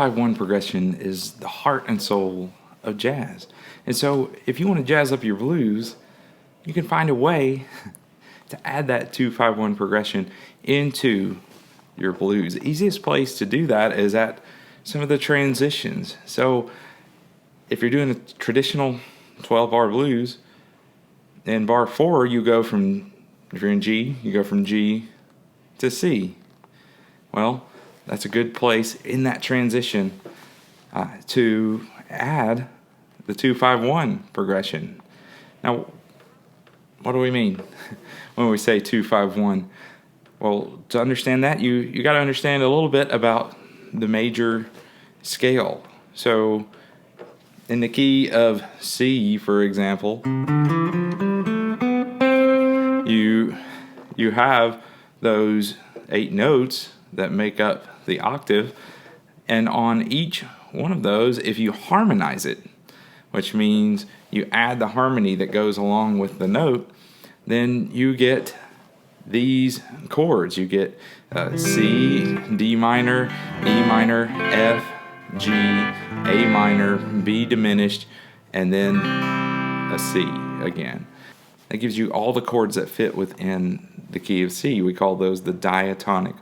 2-5-1 progression is the heart and soul of jazz. And so if you want to jazz up your blues, you can find a way to add that 2-5-1 progression into your blues. The easiest place to do that is at some of the transitions. So if you're doing a traditional 12-bar blues, in bar 4 you go from, if you're in G, you go from G to C. Well, that's a good place in that transition to add the 2-5-1 progression. Now, what do we mean when we say 2-5-1? Well, to understand that, you got to understand a little bit about the major scale. So, in the key of C, for example, you have those 8 notes that make up the octave, and on each one of those, if you harmonize it, which means you add the harmony that goes along with the note, then you get these chords. You get C, D minor, E minor, F, G, A minor, B diminished, and then a C again. That gives you all the chords that fit within the key of C. We call those the diatonic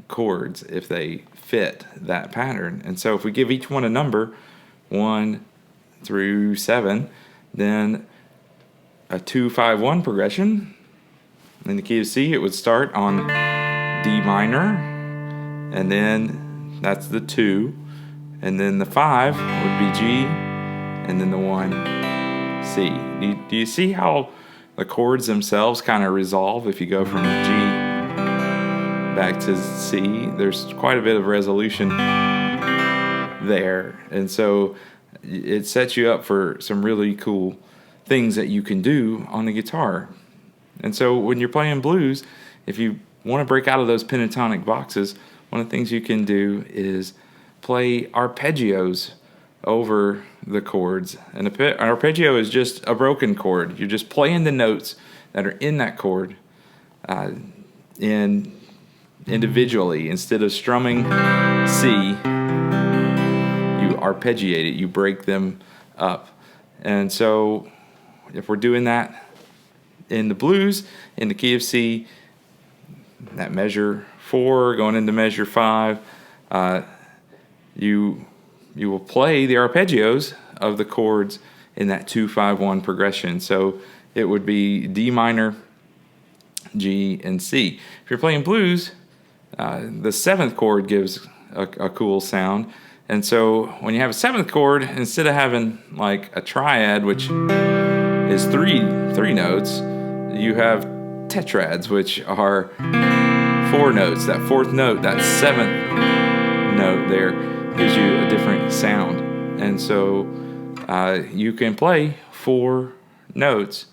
chords if they fit that pattern. And so if we give each one a number, 1 through 7, then a 2-5-1 progression. In the key of C, it would start on D minor, and then that's the 2, and then the 5 would be G, and then the 1, C. Do you see how the chords themselves kind of resolve if you go from G back to C? There's quite a bit of resolution there, and so it sets you up for some really cool things that you can do on the guitar. And so when you're playing blues, if you want to break out of those pentatonic boxes, one of the things you can do is play arpeggios over the chords. And an arpeggio is just a broken chord. You're just playing the notes that are in that chord individually. Instead of strumming C, you arpeggiate it, you break them up. And so if we're doing that in the blues, in the key of C, that measure 4 going into measure 5, you will play the arpeggios of the chords in that 2-5-1 progression. So it would be D minor, G, and C. If you're playing blues, the 7th chord gives a cool sound. And so when you have a 7th chord, instead of having like a triad, which is three notes, you have tetrads, which are 4 notes. That 4th note, that 7th note there, gives you a different sound. And so you can play 4 notes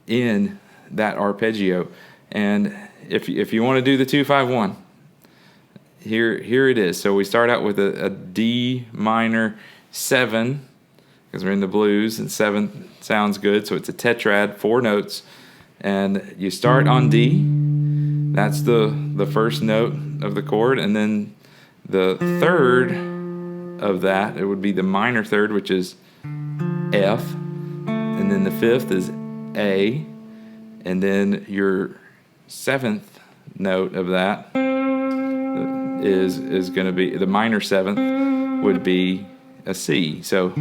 in that arpeggio. And if you want to do the 2-5-1, here it is. So we start out with a D minor 7, because we're in the blues, and 7 sounds good, so it's a tetrad, 4 notes, and you start on D. That's the first note of the chord, and then the 3rd of that, it would be the minor 3rd, which is F, and then the 5th is A, and then your 7th note of that is going to be, the minor 7th would be a C. So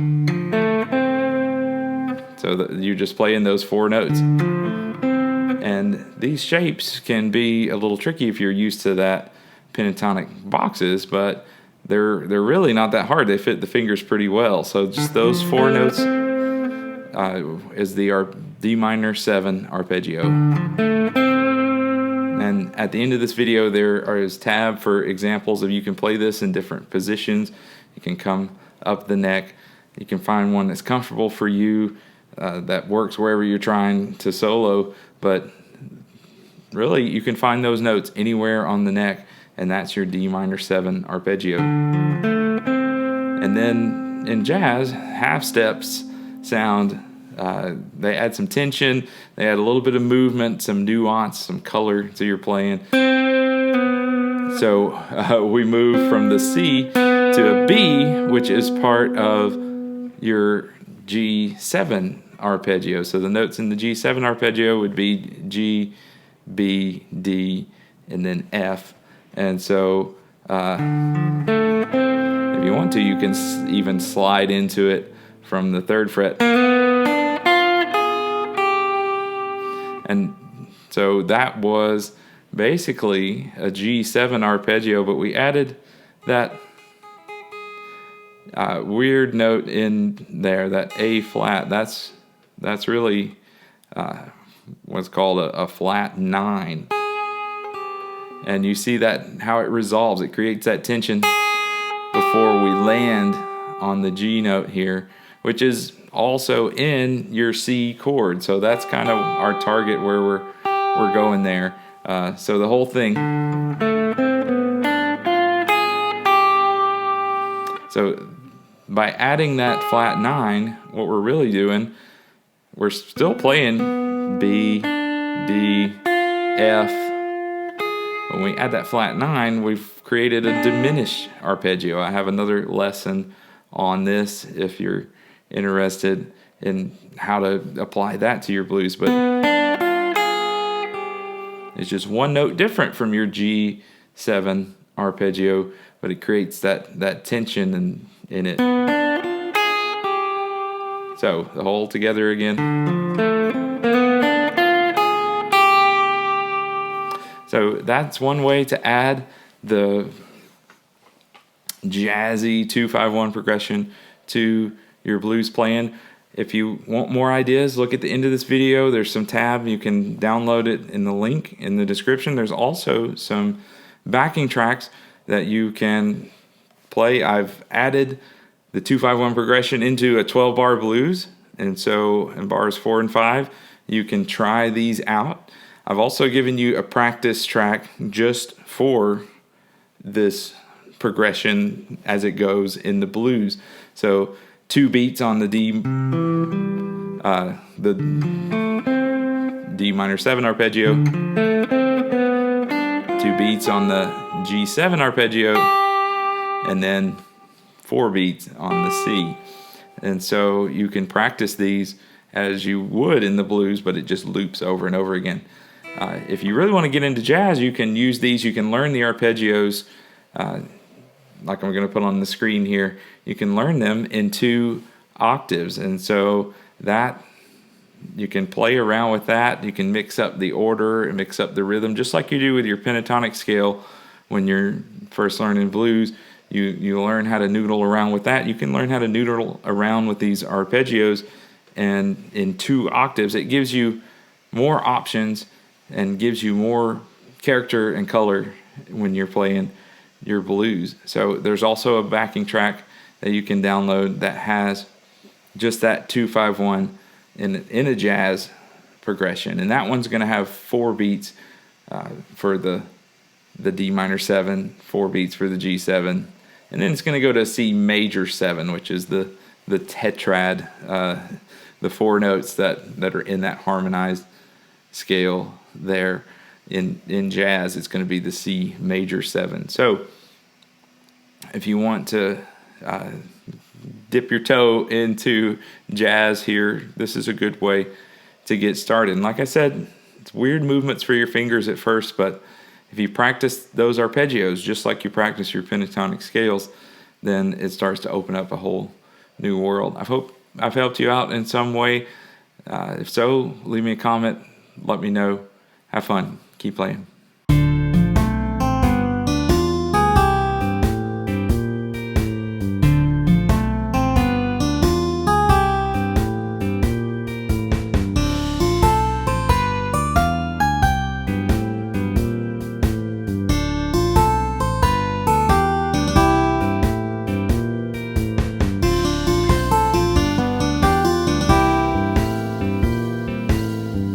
you're just playing those 4 notes. And these shapes can be a little tricky if you're used to that pentatonic boxes, but they're really not that hard. They fit the fingers pretty well. So just those 4 notes is the D minor 7 arpeggio. And at the end of this video, there is a tab for examples of you can play this in different positions. You can come up the neck. You can find one that's comfortable for you, that works wherever you're trying to solo. But really, you can find those notes anywhere on the neck, and that's your D minor 7 arpeggio. And then in jazz, half steps sound, they add some tension, they add a little bit of movement, some nuance, some color to your playing. So we move from the C to to a B, which is part of your G7 arpeggio. So the notes in the G7 arpeggio would be G, B, D, and then F. And so if you want to, you can even slide into it from the 3rd fret. And so that was basically a G7 arpeggio, but we added that weird note in there, that A flat. That's really what's called a flat 9. And you see that how it resolves. It creates that tension before we land on the G note here, which is also in your C chord. So that's kind of our target where we're going there. So the whole thing. So by adding that flat 9, what we're really doing, we're still playing B, D, F. When we add that flat 9, we've created a diminished arpeggio. I have another lesson on this if you're interested in how to apply that to your blues, but it's just one note different from your G7 arpeggio, but it creates that tension in it. So the whole together again. So that's one way to add the jazzy 2-5-1 progression to your blues playing. If you want more ideas, look at the end of this video. There's some tab. You can download it in the link in the description. There's also some backing tracks that you can play. I've added the 2-5-1 progression into a 12-bar blues, and so in bars 4 and 5, you can try these out. I've also given you a practice track just for this progression as it goes in the blues. So 2 beats on the D minor 7 arpeggio, 2 beats on the G7 arpeggio, and then 4 beats on the C. And so you can practice these as you would in the blues, but it just loops over and over again. If you really want to get into jazz, you can use these. You can learn the arpeggios, like I'm going to put on the screen here. You can learn them in 2 octaves, and so that you can play around with that. You can mix up the order and mix up the rhythm, just like you do with your pentatonic scale when you're first learning blues. You learn how to noodle around with that. You can learn how to noodle around with these arpeggios, and in 2 octaves, it gives you more options and gives you more character and color when you're playing your blues. So there's also a backing track that you can download that has just that 2-5-1 in a jazz progression, and that one's going to have 4 beats for the D minor 7, 4 beats for the G7, and then it's going to go to C major 7, which is the tetrad, the 4 notes that are in that harmonized scale there. In jazz, it's going to be the C major 7. So if you want to dip your toe into jazz here, this is a good way to get started. And like I said, it's weird movements for your fingers at first, but if you practice those arpeggios just like you practice your pentatonic scales, then it starts to open up a whole new world. I hope I've helped you out in some way. If so, leave me a comment. Let me know. Have fun. Keep playing.